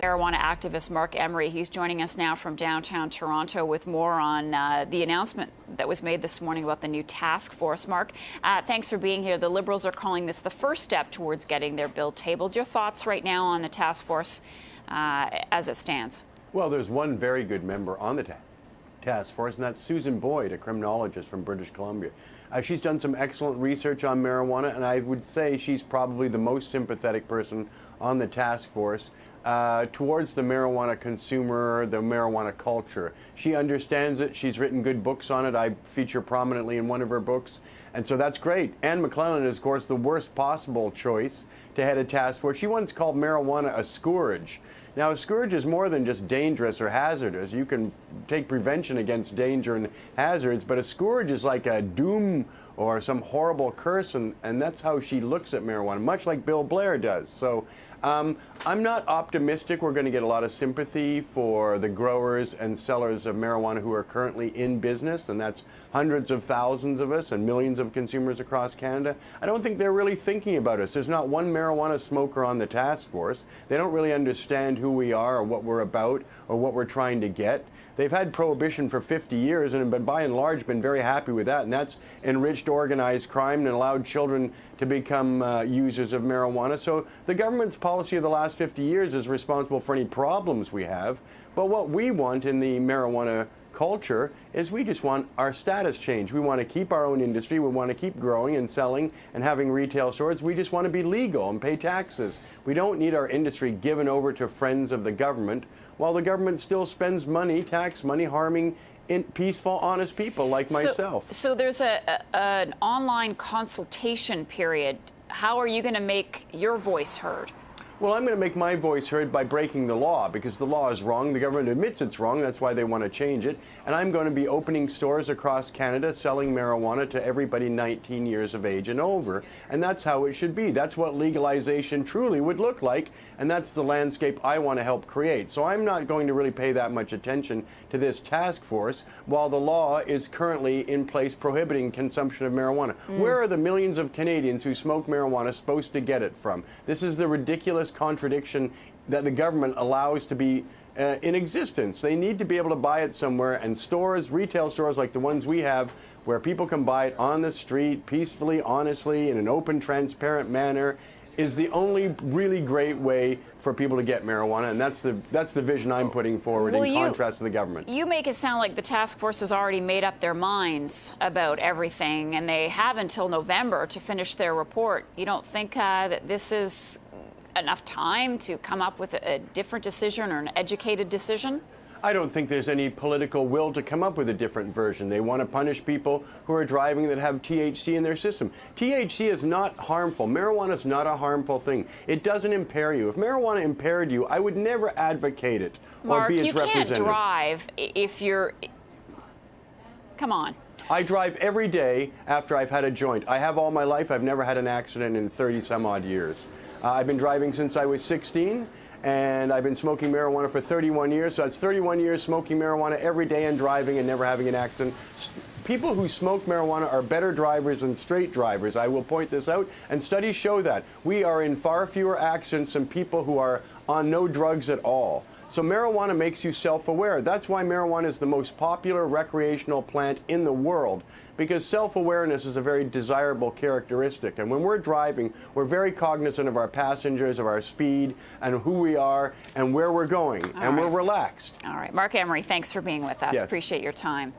Marijuana activist Marc Emery. He's joining us now from downtown Toronto with more on the announcement that was made this morning about the new task force. Marc, thanks for being here. The Liberals are calling this the first step towards getting their bill tabled. Your thoughts right now on the task force as it stands? Well, there's one very good member on the task force, and that's Susan Boyd, a criminologist from British Columbia. She's done some excellent research on marijuana, and I would say she's probably the most sympathetic person on the task force towards the marijuana consumer, the marijuana culture. She understands it. She's written good books on it. I feature prominently in one of her books, and so that's great. Anne McClellan is, of course, the worst possible choice to head a task force. She once called marijuana a scourge. Now, a scourge is more than just dangerous or hazardous. You can take prevention against danger and hazards, but a scourge is like a doom or some horrible curse, and that's how she looks at marijuana, much like Bill Blair does. So I'm not optimistic we're going to get a lot of sympathy for the growers and sellers of marijuana who are currently in business, and that's hundreds of thousands of us and millions of consumers across Canada. I don't think they're really thinking about us. There's not one marijuana smoker on the task force. They don't really understand who we are or what we're about or what we're trying to get. They've had prohibition for 50 years and by and large been very happy with that, and that's enriched organized crime and allowed children to become users of marijuana. So the government's policy of the last 50 years is responsible for any problems we have. But what we want in the marijuana culture is we just want our status change. We want to keep our own industry. We want to keep growing and selling and having retail stores. We just want to be legal and pay taxes. We don't need our industry given over to friends of the government while the government still spends money, tax money, harming peaceful, honest people like myself. So there's an online consultation period. How are you going to make your voice heard? Well, I'm going to make my voice heard by breaking the law, because the law is wrong. The government admits it's wrong. That's why they want to change it. And I'm going to be opening stores across Canada selling marijuana to everybody 19 years of age and over. And that's how it should be. That's what legalization truly would look like. And that's the landscape I want to help create. So I'm not going to really pay that much attention to this task force while the law is currently in place prohibiting consumption of marijuana. Where are the millions of Canadians who smoke marijuana supposed to get it from? This is the ridiculous contradiction that the government allows to be in existence. They need to be able to buy it somewhere, and stores, retail stores like the ones we have, where people can buy it on the street, peacefully, honestly, in an open, transparent manner, is the only really great way for people to get marijuana, and that's the vision I'm putting forward in contrast to the government. You make it sound like the task force has already made up their minds about everything, and they have until November to finish their report. You don't think that this is enough time to come up with a different decision or an educated decision? I don't think there's any political will to come up with a different version. They want to punish people who are driving that have THC in their system. THC is not harmful. Marijuana is not a harmful thing. It doesn't impair you. If marijuana impaired you, I would never advocate it or be its representative. Marc, you can't drive if you're... Come on. I drive every day after I've had a joint. I have all my life. I've never had an accident in 30-some-odd years. I've been driving since I was 16, and I've been smoking marijuana for 31 years. So that's 31 years smoking marijuana every day and driving and never having an accident. People who smoke marijuana are better drivers than straight drivers. I will point this out, and studies show that. We are in far fewer accidents than people who are on no drugs at all. So marijuana makes you self-aware. That's why marijuana is the most popular recreational plant in the world, because self-awareness is a very desirable characteristic. And when we're driving, we're very cognizant of our passengers, of our speed, and who we are, and where we're going, and we're relaxed. All right. Marc Emery, thanks for being with us. Yes. Appreciate your time.